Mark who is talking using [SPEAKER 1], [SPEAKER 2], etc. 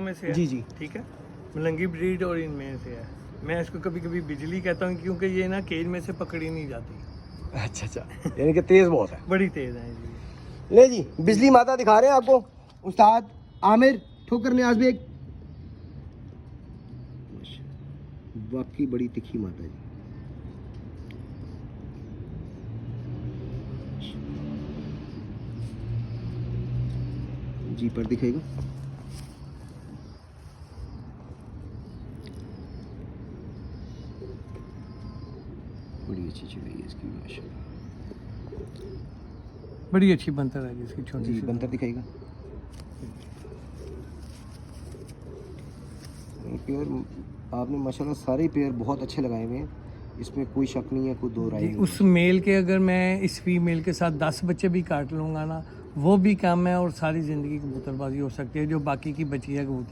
[SPEAKER 1] में से है।
[SPEAKER 2] जी जी।
[SPEAKER 1] ठीक है, मलंगी ब्रीड और इनमें से है। मैं इसको कभी कभी बिजली कहता हूँ क्योंकि ये ना केज में से पकड़ी नहीं जाती,
[SPEAKER 2] अच्छा अच्छा, यानी कि तेज़ बहुत है।
[SPEAKER 1] बड़ी तेज है जी।
[SPEAKER 2] ले जी, बिजली माता दिखा रहे हैं आपको उस्ताद आमिर ठोकर नियाज बेग। वाकई बड़ी तिखी माता जी। जी पर दिखेगा। बड़ी अच्छी चिड़िया है इसकी माशाल्लाह।
[SPEAKER 1] बड़ी अच्छी बनतर है जिसकी छोटी
[SPEAKER 2] जी
[SPEAKER 1] सी
[SPEAKER 2] बंतर दिखाएगा। पेयर आपने माशाल्लाह सारे पेयर बहुत अच्छे लगाए हुए हैं, इसमें कोई शक नहीं है, कोई दो राय
[SPEAKER 1] जी।
[SPEAKER 2] नहीं
[SPEAKER 1] उस मेल के अगर मैं इस फीमेल के साथ 10 बच्चे भी काट लूँगा ना, वो भी कम है और सारी ज़िंदगी कबूतरबाजी हो सकती है जो बाकी की बची है कबूतर।